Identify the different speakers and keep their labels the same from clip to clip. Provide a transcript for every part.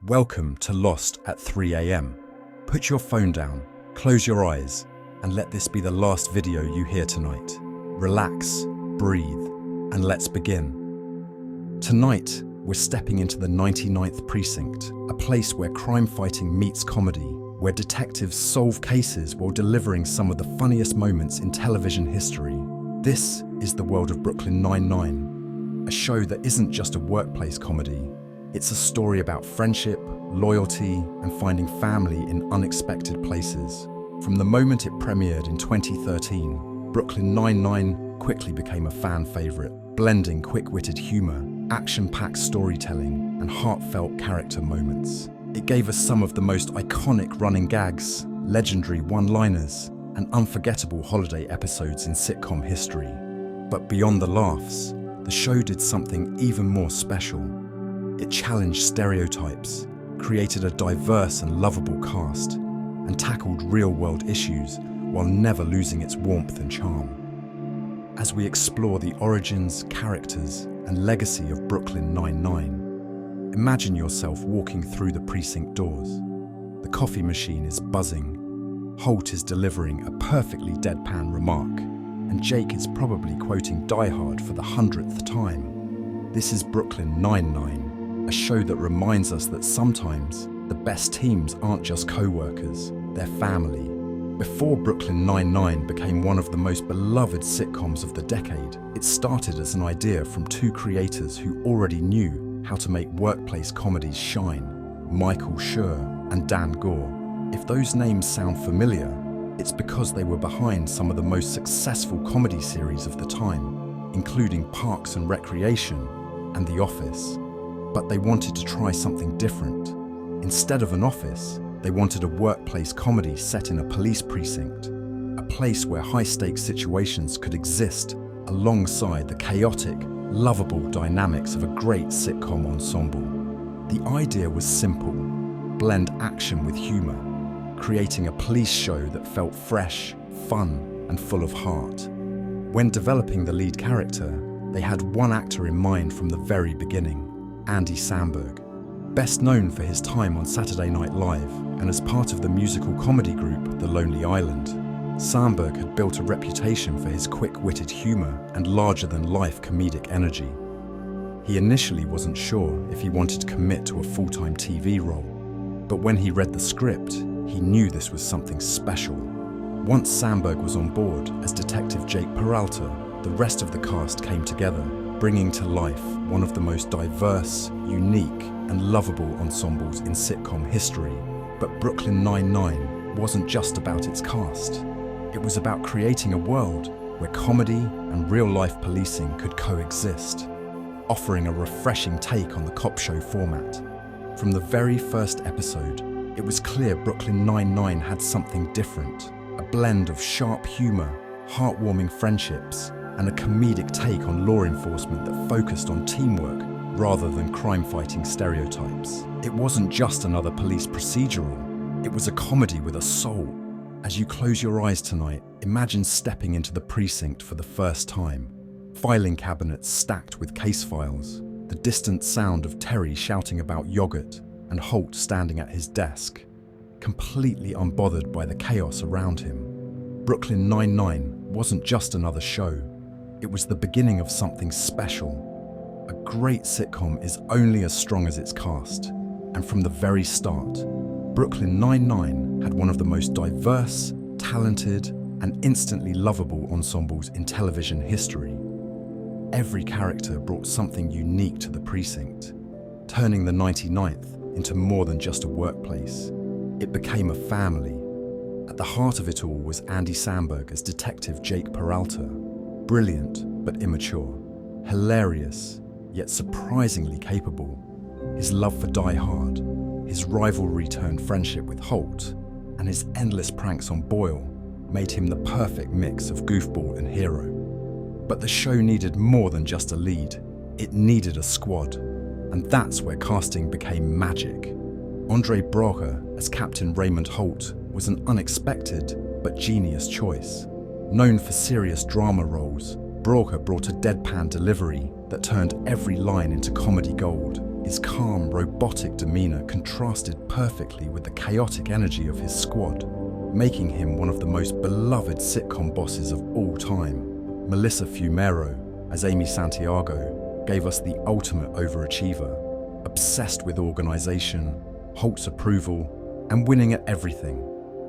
Speaker 1: Welcome to Lost at 3 a.m. Put your phone down, close your eyes, and let this be the last video you hear tonight. Relax, breathe, and let's begin. Tonight, we're stepping into the 99th precinct, a place where crime fighting meets comedy, where detectives solve cases while delivering some of the funniest moments in television history. This is the world of Brooklyn Nine-Nine, a show that isn't just a workplace comedy. It's a story about friendship, loyalty, and finding family in unexpected places. From the moment it premiered in 2013, Brooklyn Nine-Nine quickly became a fan favorite, blending quick-witted humor, action-packed storytelling, and heartfelt character moments. It gave us some of the most iconic running gags, legendary one-liners, and unforgettable holiday episodes in sitcom history. But beyond the laughs, the show did something even more special. It challenged stereotypes, created a diverse and lovable cast, and tackled real-world issues while never losing its warmth and charm. As we explore the origins, characters, and legacy of Brooklyn Nine-Nine, imagine yourself walking through the precinct doors. The coffee machine is buzzing, Holt is delivering a perfectly deadpan remark, and Jake is probably quoting Die Hard for the 100th time. This is Brooklyn Nine-Nine, a show that reminds us that sometimes the best teams aren't just co-workers, they're family. Before Brooklyn Nine-Nine became one of the most beloved sitcoms of the decade, it started as an idea from two creators who already knew how to make workplace comedies shine, Michael Schur and Dan Gore. If those names sound familiar, it's because they were behind some of the most successful comedy series of the time, including Parks and Recreation and The Office. But they wanted to try something different. Instead of an office, they wanted a workplace comedy set in a police precinct, a place where high-stakes situations could exist alongside the chaotic, lovable dynamics of a great sitcom ensemble. The idea was simple: blend action with humor, creating a police show that felt fresh, fun, and full of heart. When developing the lead character, they had one actor in mind from the very beginning: Andy Samberg. Best known for his time on Saturday Night Live and as part of the musical comedy group The Lonely Island, Samberg had built a reputation for his quick-witted humor and larger-than-life comedic energy. He initially wasn't sure if he wanted to commit to a full-time TV role, but when he read the script, he knew this was something special. Once Samberg was on board as Detective Jake Peralta, the rest of the cast came together, bringing to life one of the most diverse, unique, and lovable ensembles in sitcom history. But Brooklyn Nine-Nine wasn't just about its cast. It was about creating a world where comedy and real-life policing could coexist, offering a refreshing take on the cop show format. From the very first episode, it was clear Brooklyn Nine-Nine had something different, a blend of sharp humor, heartwarming friendships, and a comedic take on law enforcement that focused on teamwork rather than crime-fighting stereotypes. It wasn't just another police procedural, it was a comedy with a soul. As you close your eyes tonight, imagine stepping into the precinct for the first time. Filing cabinets stacked with case files, the distant sound of Terry shouting about yogurt, and Holt standing at his desk, completely unbothered by the chaos around him. Brooklyn Nine-Nine wasn't just another show. It was the beginning of something special. A great sitcom is only as strong as its cast, and from the very start, Brooklyn Nine-Nine had one of the most diverse, talented, and instantly lovable ensembles in television history. Every character brought something unique to the precinct, turning the 99th into more than just a workplace. It became a family. At the heart of it all was Andy Samberg as Detective Jake Peralta. Brilliant but immature, hilarious yet surprisingly capable. His love for Die Hard, his rivalry-turned friendship with Holt, and his endless pranks on Boyle made him the perfect mix of goofball and hero. But the show needed more than just a lead. It needed a squad, and that's where casting became magic. Andre Braugher as Captain Raymond Holt was an unexpected but genius choice. Known for serious drama roles, Braugher brought a deadpan delivery that turned every line into comedy gold. His calm, robotic demeanor contrasted perfectly with the chaotic energy of his squad, making him one of the most beloved sitcom bosses of all time. Melissa Fumero, as Amy Santiago, gave us the ultimate overachiever, obsessed with organization, Holt's approval, and winning at everything.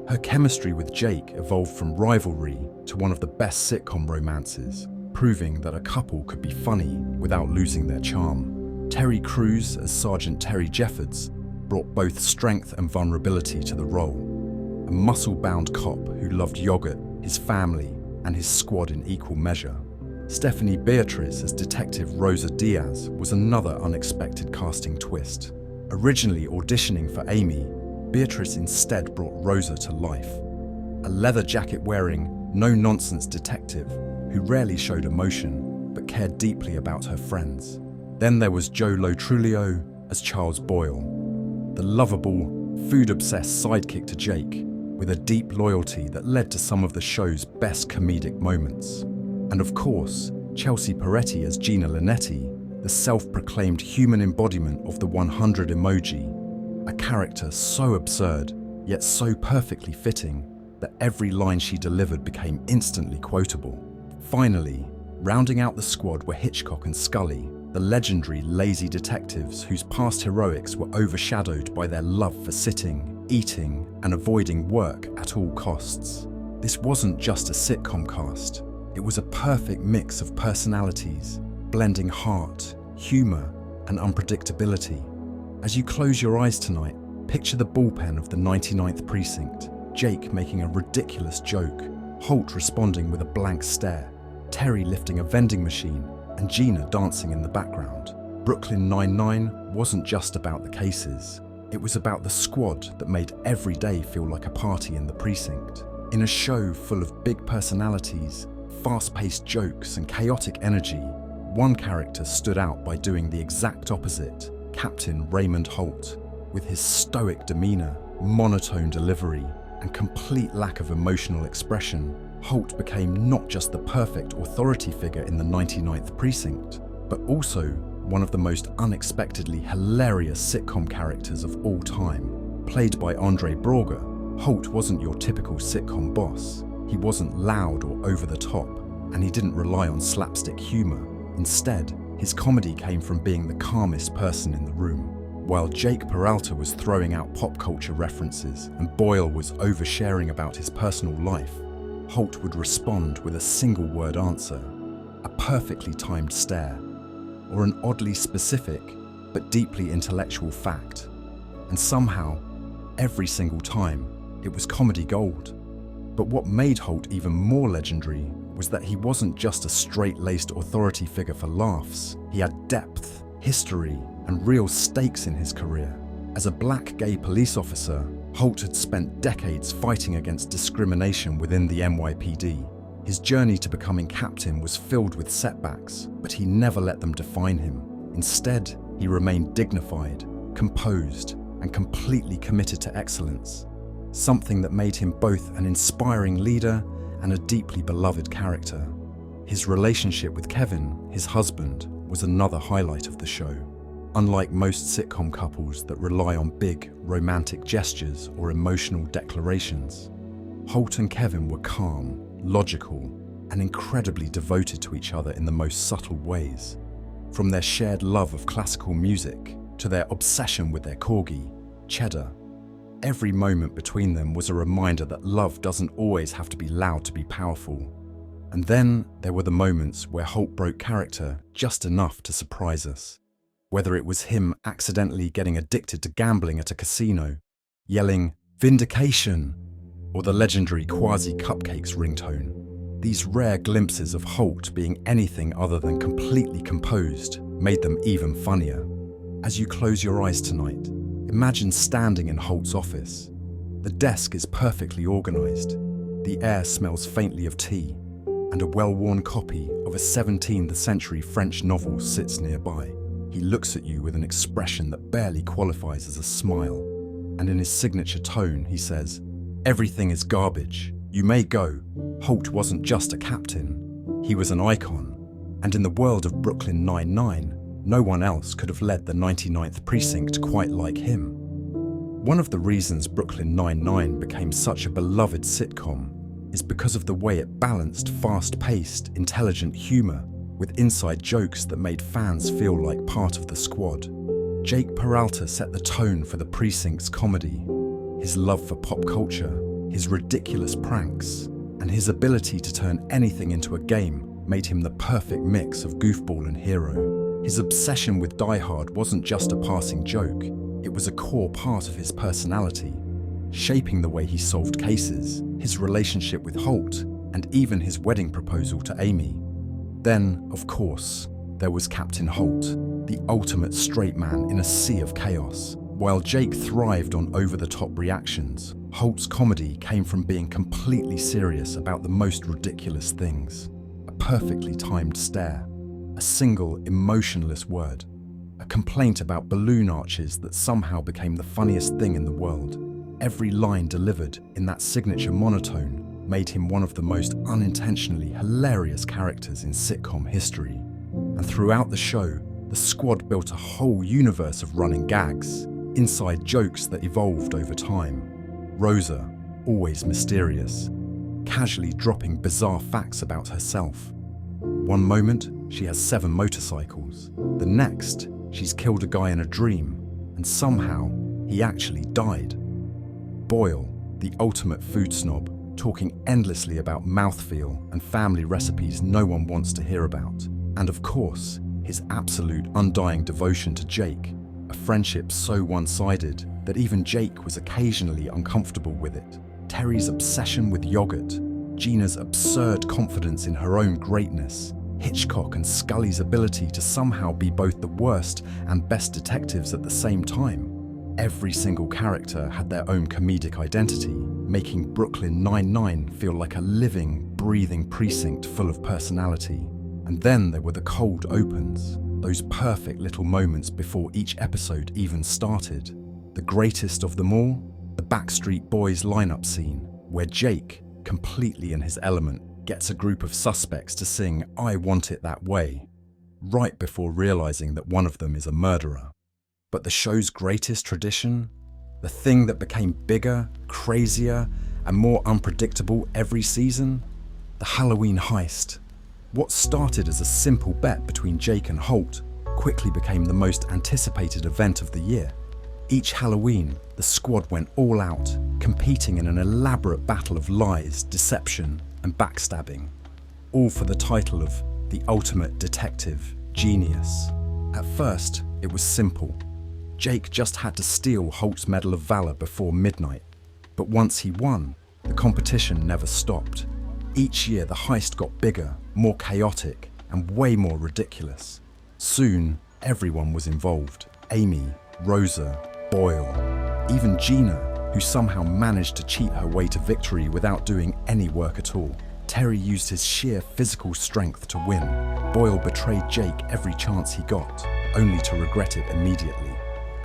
Speaker 1: Her chemistry with Jake evolved from rivalry to one of the best sitcom romances, proving that a couple could be funny without losing their charm. Terry Crews as Sergeant Terry Jeffords brought both strength and vulnerability to the role. A muscle-bound cop who loved yogurt, his family, and his squad in equal measure. Stephanie Beatriz as Detective Rosa Diaz was another unexpected casting twist. Originally auditioning for Amy, Beatriz instead brought Rosa to life. A leather jacket-wearing, no-nonsense detective who rarely showed emotion but cared deeply about her friends. Then there was Joe Lo Truglio as Charles Boyle, the lovable, food-obsessed sidekick to Jake, with a deep loyalty that led to some of the show's best comedic moments. And of course, Chelsea Peretti as Gina Linetti, the self-proclaimed human embodiment of the 100 emoji, a character so absurd, yet so perfectly fitting, that every line she delivered became instantly quotable. Finally, rounding out the squad were Hitchcock and Scully, the legendary lazy detectives whose past heroics were overshadowed by their love for sitting, eating, and avoiding work at all costs. This wasn't just a sitcom cast, it was a perfect mix of personalities, blending heart, humor, and unpredictability. As you close your eyes tonight, picture the bullpen of the 99th precinct, Jake making a ridiculous joke, Holt responding with a blank stare, Terry lifting a vending machine, and Gina dancing in the background. Brooklyn Nine-Nine wasn't just about the cases. It was about the squad that made every day feel like a party in the precinct. In a show full of big personalities, fast-paced jokes, and chaotic energy, one character stood out by doing the exact opposite, Captain Raymond Holt. With his stoic demeanor, monotone delivery, and complete lack of emotional expression, Holt became not just the perfect authority figure in the 99th precinct, but also one of the most unexpectedly hilarious sitcom characters of all time. Played by Andre Braugher, Holt wasn't your typical sitcom boss. He wasn't loud or over the top, and he didn't rely on slapstick humor. Instead, his comedy came from being the calmest person in the room. While Jake Peralta was throwing out pop culture references and Boyle was oversharing about his personal life, Holt would respond with a single-word answer, a perfectly timed stare, or an oddly specific but deeply intellectual fact. And somehow, every single time, it was comedy gold. But what made Holt even more legendary was that he wasn't just a straight-laced authority figure for laughs. He had depth, history, and real stakes in his career. As a black gay police officer, Holt had spent decades fighting against discrimination within the NYPD. His journey to becoming captain was filled with setbacks, but he never let them define him. Instead, he remained dignified, composed, and completely committed to excellence, something that made him both an inspiring leader and a deeply beloved character. His relationship with Kevin, his husband, was another highlight of the show. Unlike most sitcom couples that rely on big, romantic gestures or emotional declarations, Holt and Kevin were calm, logical, and incredibly devoted to each other in the most subtle ways. From their shared love of classical music to their obsession with their corgi, Cheddar, every moment between them was a reminder that love doesn't always have to be loud to be powerful. And then there were the moments where Holt broke character just enough to surprise us. Whether it was him accidentally getting addicted to gambling at a casino, yelling, "Vindication!" or the legendary Quasi-Cupcakes ringtone, these rare glimpses of Holt being anything other than completely composed made them even funnier. As you close your eyes tonight, imagine standing in Holt's office. The desk is perfectly organized, the air smells faintly of tea, and a well-worn copy of a 17th century French novel sits nearby. He looks at you with an expression that barely qualifies as a smile, and in his signature tone, he says, "Everything is garbage. You may go." Holt wasn't just a captain, he was an icon, and in the world of Brooklyn Nine-Nine, No one else could have led the 99th precinct quite like him. One of the reasons Brooklyn Nine-Nine became such a beloved sitcom is because of the way it balanced fast-paced, intelligent humour with inside jokes that made fans feel like part of the squad. Jake Peralta set the tone for the precinct's comedy. His love for pop culture, his ridiculous pranks, and his ability to turn anything into a game made him the perfect mix of goofball and hero. His obsession with Die Hard wasn't just a passing joke, it was a core part of his personality, shaping the way he solved cases, his relationship with Holt, and even his wedding proposal to Amy. Then, of course, there was Captain Holt, the ultimate straight man in a sea of chaos. While Jake thrived on over-the-top reactions, Holt's comedy came from being completely serious about the most ridiculous things. A perfectly timed stare, a single emotionless word, a complaint about balloon arches that somehow became the funniest thing in the world. Every line delivered in that signature monotone made him one of the most unintentionally hilarious characters in sitcom history. And throughout the show, the squad built a whole universe of running gags, inside jokes that evolved over time. Rosa, always mysterious, casually dropping bizarre facts about herself. One moment, she has 7 motorcycles. The next, she's killed a guy in a dream, and somehow, he actually died. Boyle, the ultimate food snob, talking endlessly about mouthfeel and family recipes no one wants to hear about. And of course, his absolute undying devotion to Jake, a friendship so one-sided that even Jake was occasionally uncomfortable with it. Terry's obsession with yogurt, Gina's absurd confidence in her own greatness, Hitchcock and Scully's ability to somehow be both the worst and best detectives at the same time. Every single character had their own comedic identity, making Brooklyn Nine-Nine feel like a living, breathing precinct full of personality. And then there were the cold opens, those perfect little moments before each episode even started. The greatest of them all, the Backstreet Boys lineup scene, where Jake, completely in his element, gets a group of suspects to sing "I Want It That Way," right before realizing that one of them is a murderer. But the show's greatest tradition, the thing that became bigger, crazier, and more unpredictable every season, the Halloween Heist. What started as a simple bet between Jake and Holt quickly became the most anticipated event of the year. Each Halloween, the squad went all out, competing in an elaborate battle of lies, deception, and backstabbing, all for the title of the ultimate detective genius. At first, it was simple. Jake just had to steal Holt's Medal of Valor before midnight. But once he won, the competition never stopped. Each year the heist got bigger, more chaotic, and way more ridiculous. Soon, everyone was involved. Amy, Rosa, Boyle, even Gina, who somehow managed to cheat her way to victory without doing any work at all. Terry used his sheer physical strength to win. Boyle betrayed Jake every chance he got, only to regret it immediately.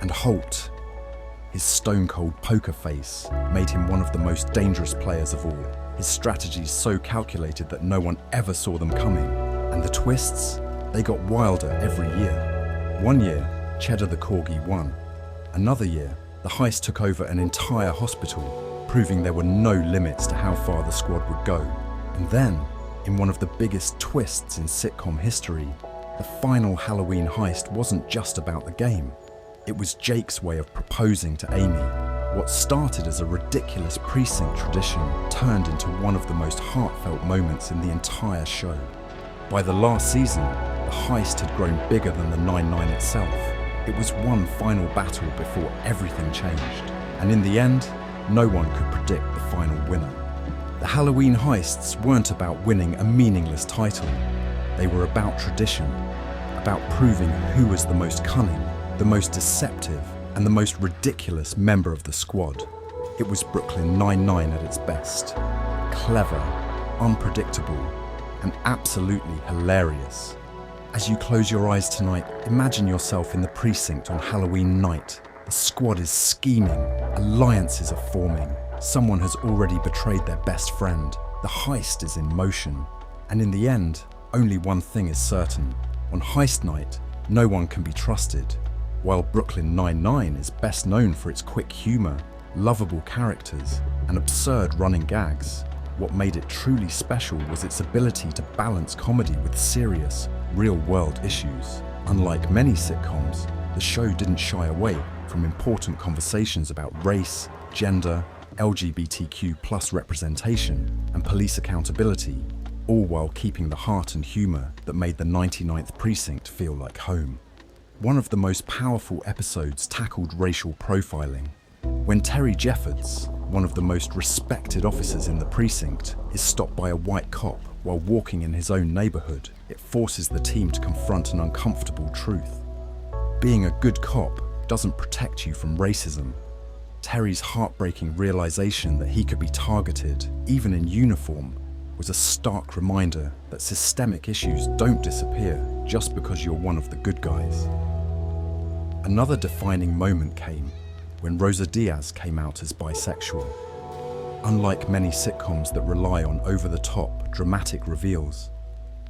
Speaker 1: And Holt, his stone-cold poker face, made him one of the most dangerous players of all. His strategies so calculated that no one ever saw them coming. And the twists? They got wilder every year. One year, Cheddar the Corgi won. Another year, the heist took over an entire hospital, proving there were no limits to how far the squad would go. And then, in one of the biggest twists in sitcom history, the final Halloween heist wasn't just about the game. It was Jake's way of proposing to Amy. What started as a ridiculous precinct tradition turned into one of the most heartfelt moments in the entire show. By the last season, the heist had grown bigger than the 9-9 itself. It was one final battle before everything changed. And in the end, no one could predict the final winner. The Halloween heists weren't about winning a meaningless title. They were about tradition, about proving who was the most cunning, the most deceptive, and the most ridiculous member of the squad. It was Brooklyn Nine-Nine at its best. Clever, unpredictable, and absolutely hilarious. As you close your eyes tonight, imagine yourself in the precinct on Halloween night. The squad is scheming, alliances are forming, someone has already betrayed their best friend, the heist is in motion. And in the end, only one thing is certain. On heist night, no one can be trusted. While Brooklyn Nine-Nine is best known for its quick humor, lovable characters, and absurd running gags, what made it truly special was its ability to balance comedy with serious, real-world issues. Unlike many sitcoms, the show didn't shy away from important conversations about race, gender, LGBTQ+ representation, and police accountability, all while keeping the heart and humor that made the 99th Precinct feel like home. One of the most powerful episodes tackled racial profiling. When Terry Jeffords, one of the most respected officers in the precinct, is stopped by a white cop while walking in his own neighborhood, it forces the team to confront an uncomfortable truth. Being a good cop doesn't protect you from racism. Terry's heartbreaking realization that he could be targeted, even in uniform, was a stark reminder that systemic issues don't disappear just because you're one of the good guys. Another defining moment came when Rosa Diaz came out as bisexual. Unlike many sitcoms that rely on over-the-top, dramatic reveals,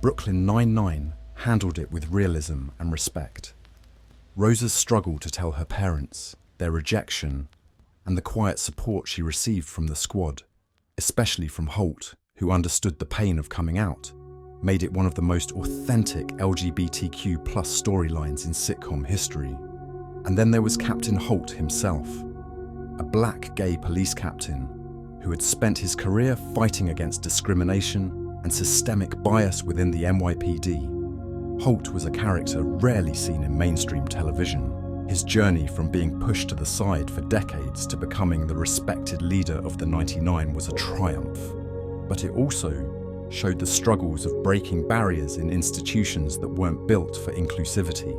Speaker 1: Brooklyn Nine-Nine handled it with realism and respect. Rosa's struggle to tell her parents, their rejection, and the quiet support she received from the squad, especially from Holt, who understood the pain of coming out, made it one of the most authentic LGBTQ+ storylines in sitcom history. And then there was Captain Holt himself, a black gay police captain who had spent his career fighting against discrimination and systemic bias within the NYPD. Holt was a character rarely seen in mainstream television. His journey from being pushed to the side for decades to becoming the respected leader of the 99 was a triumph. But it also showed the struggles of breaking barriers in institutions that weren't built for inclusivity.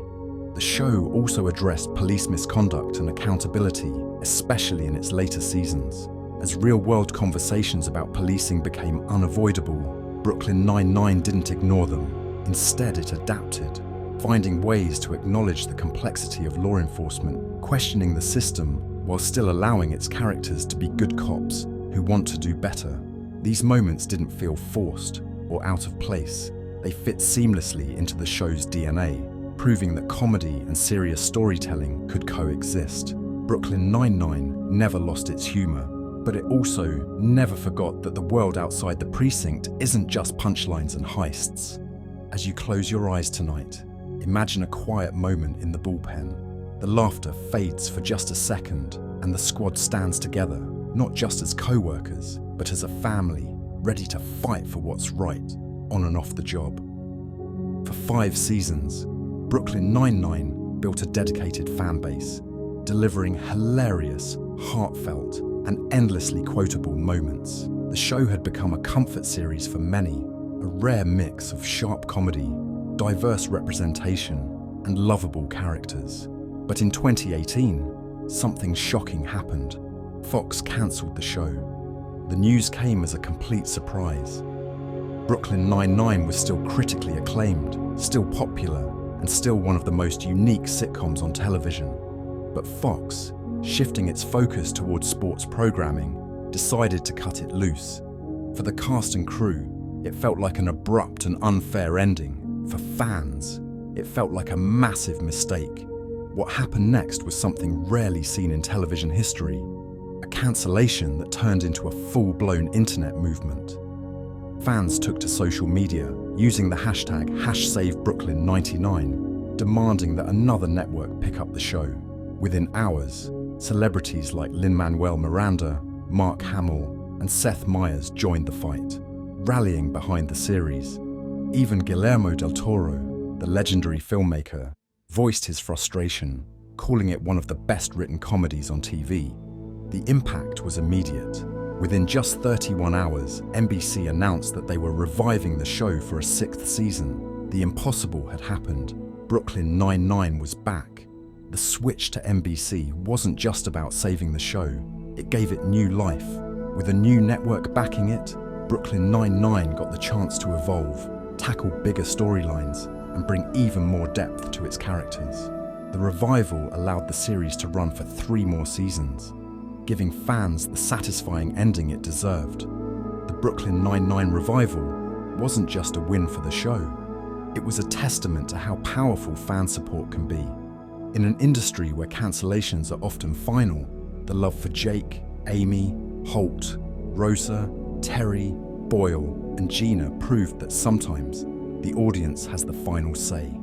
Speaker 1: The show also addressed police misconduct and accountability, especially in its later seasons. As real-world conversations about policing became unavoidable, Brooklyn Nine-Nine didn't ignore them. Instead, it adapted, finding ways to acknowledge the complexity of law enforcement, questioning the system, while still allowing its characters to be good cops who want to do better. These moments didn't feel forced or out of place. They fit seamlessly into the show's DNA, proving that comedy and serious storytelling could coexist. Brooklyn Nine-Nine never lost its humor, but it also never forgot that the world outside the precinct isn't just punchlines and heists. As you close your eyes tonight, imagine a quiet moment in the bullpen. The laughter fades for just a second, and the squad stands together, not just as co-workers, but as a family, ready to fight for what's right, on and off the job. For 5 seasons, Brooklyn Nine-Nine built a dedicated fan base, delivering hilarious, heartfelt, and endlessly quotable moments. The show had become a comfort series for many, a rare mix of sharp comedy, diverse representation, and lovable characters. But in 2018, something shocking happened. Fox cancelled the show. The news came as a complete surprise. Brooklyn Nine-Nine was still critically acclaimed, still popular, and still one of the most unique sitcoms on television. But Fox, shifting its focus towards sports programming, decided to cut it loose. For the cast and crew, it felt like an abrupt and unfair ending. For fans, it felt like a massive mistake. What happened next was something rarely seen in television history, a cancellation that turned into a full-blown internet movement. Fans took to social media, using the hashtag #SaveBrooklyn99, demanding that another network pick up the show. Within hours, celebrities like Lin-Manuel Miranda, Mark Hamill, and Seth Meyers joined the fight, rallying behind the series. Even Guillermo del Toro, the legendary filmmaker, voiced his frustration, calling it one of the best-written comedies on TV. The impact was immediate. Within just 31 hours, NBC announced that they were reviving the show for a 6th season. The impossible had happened. Brooklyn Nine-Nine was back. The switch to NBC wasn't just about saving the show, it gave it new life. With a new network backing it, Brooklyn Nine-Nine got the chance to evolve, tackle bigger storylines, and bring even more depth to its characters. The revival allowed the series to run for 3 more seasons, giving fans the satisfying ending it deserved. The Brooklyn Nine-Nine revival wasn't just a win for the show, It was a testament to how powerful fan support can be. In an industry where cancellations are often final, the love for Jake, Amy, Holt, Rosa, Terry, Boyle, and Gina proved that sometimes the audience has the final say.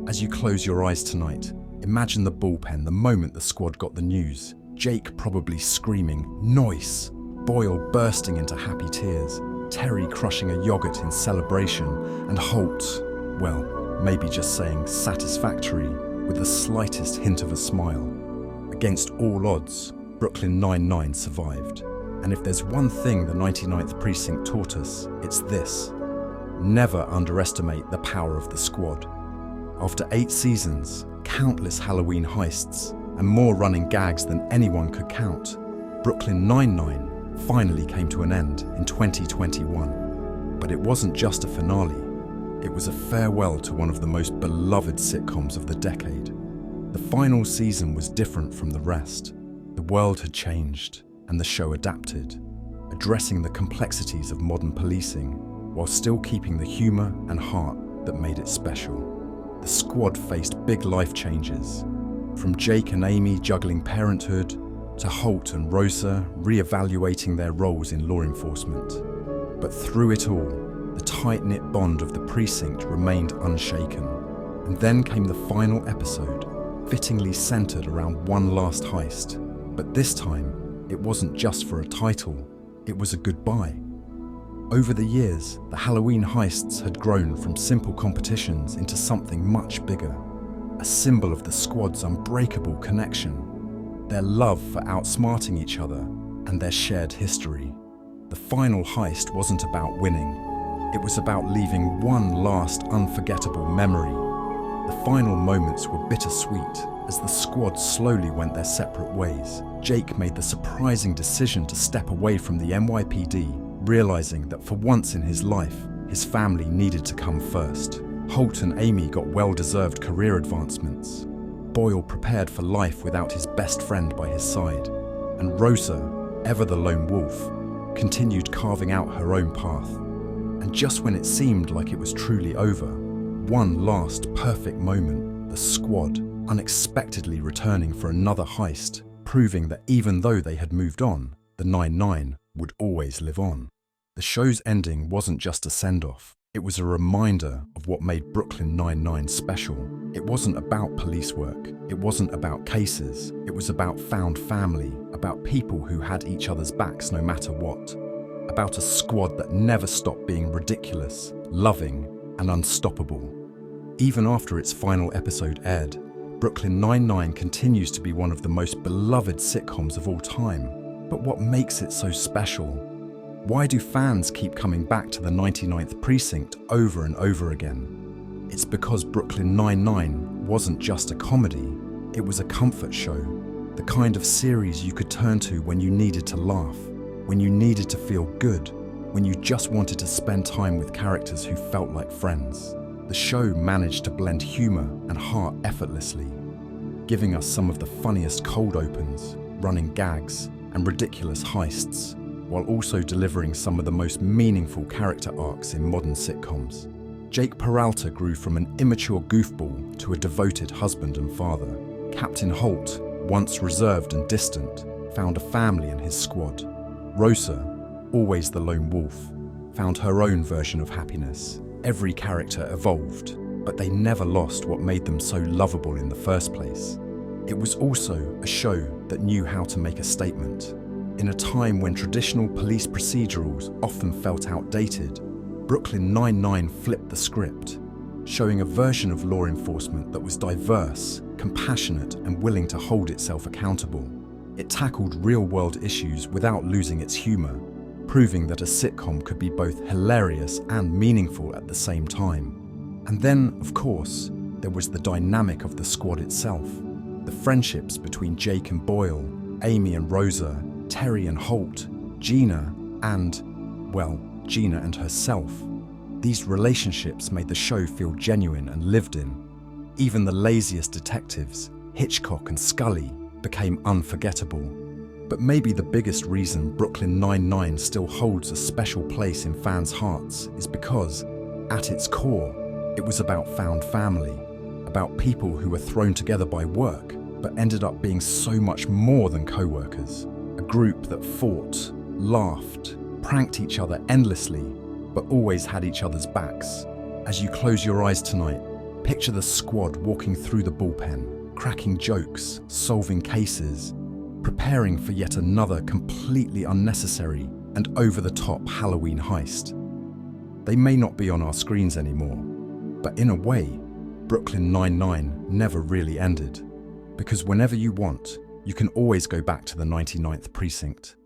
Speaker 1: As you close your eyes tonight, imagine the bullpen the moment the squad got the news. Jake probably screaming, "Noise!" Boyle bursting into happy tears, Terry crushing a yogurt in celebration, and Holt, well, maybe just saying satisfactory with the slightest hint of a smile. Against all odds, Brooklyn Nine-Nine survived. And if there's one thing the 99th Precinct taught us, it's this: never underestimate the power of the squad. After 8 seasons, countless Halloween heists, and more running gags than anyone could count, Brooklyn Nine-Nine finally came to an end in 2021. But it wasn't just a finale. It was a farewell to one of the most beloved sitcoms of the decade. The final season was different from the rest. The world had changed, and the show adapted, addressing the complexities of modern policing while still keeping the humor and heart that made it special. The squad faced big life changes, from Jake and Amy juggling parenthood to Holt and Rosa re-evaluating their roles in law enforcement. But through it all, the tight-knit bond of the precinct remained unshaken. And then came the final episode, fittingly centered around one last heist. But this time, it wasn't just for a title, it was a goodbye. Over the years, the Halloween Heists had grown from simple competitions into something much bigger, a symbol of the squad's unbreakable connection, their love for outsmarting each other, and their shared history. The final heist wasn't about winning, it was about leaving one last unforgettable memory. The final moments were bittersweet as the squad slowly went their separate ways. Jake made the surprising decision to step away from the NYPD, realizing that for once in his life, his family needed to come first. Holt and Amy got well-deserved career advancements. Boyle prepared for life without his best friend by his side. And Rosa, ever the lone wolf, continued carving out her own path. And just when it seemed like it was truly over, one last perfect moment, the squad unexpectedly returning for another heist, proving that even though they had moved on, the 9-9 would always live on. The show's ending wasn't just a send-off, it was a reminder of what made Brooklyn Nine-Nine special. It wasn't about police work, it wasn't about cases, it was about found family, about people who had each other's backs no matter what, about a squad that never stopped being ridiculous, loving, and unstoppable. Even after its final episode aired, Brooklyn Nine-Nine continues to be one of the most beloved sitcoms of all time. But what makes it so special? Why do fans keep coming back to the 99th Precinct over and over again? It's because Brooklyn Nine-Nine wasn't just a comedy, it was a comfort show. The kind of series you could turn to when you needed to laugh, when you needed to feel good, when you just wanted to spend time with characters who felt like friends. The show managed to blend humor and heart effortlessly, giving us some of the funniest cold opens, running gags, and ridiculous heists, while also delivering some of the most meaningful character arcs in modern sitcoms. Jake Peralta grew from an immature goofball to a devoted husband and father. Captain Holt, once reserved and distant, found a family in his squad. Rosa, always the lone wolf, found her own version of happiness. Every character evolved, but they never lost what made them so lovable in the first place. It was also a show that knew how to make a statement. In a time when traditional police procedurals often felt outdated, Brooklyn Nine-Nine flipped the script, showing a version of law enforcement that was diverse, compassionate, and willing to hold itself accountable. It tackled real-world issues without losing its humor, proving that a sitcom could be both hilarious and meaningful at the same time. And then, of course, there was the dynamic of the squad itself. The friendships between Jake and Boyle, Amy and Rosa, Terry and Holt, Gina and, well, Gina and herself. These relationships made the show feel genuine and lived in. Even the laziest detectives, Hitchcock and Scully, became unforgettable. But maybe the biggest reason Brooklyn Nine-Nine still holds a special place in fans' hearts is because, at its core, It was about found family, about people who were thrown together by work, but ended up being so much more than co-workers. A group that fought, laughed, pranked each other endlessly, but always had each other's backs. As you close your eyes tonight, picture the squad walking through the bullpen, cracking jokes, solving cases, preparing for yet another completely unnecessary and over-the-top Halloween heist. They may not be on our screens anymore, but in a way, Brooklyn Nine-Nine never really ended. Because whenever you want, you can always go back to the 99th precinct.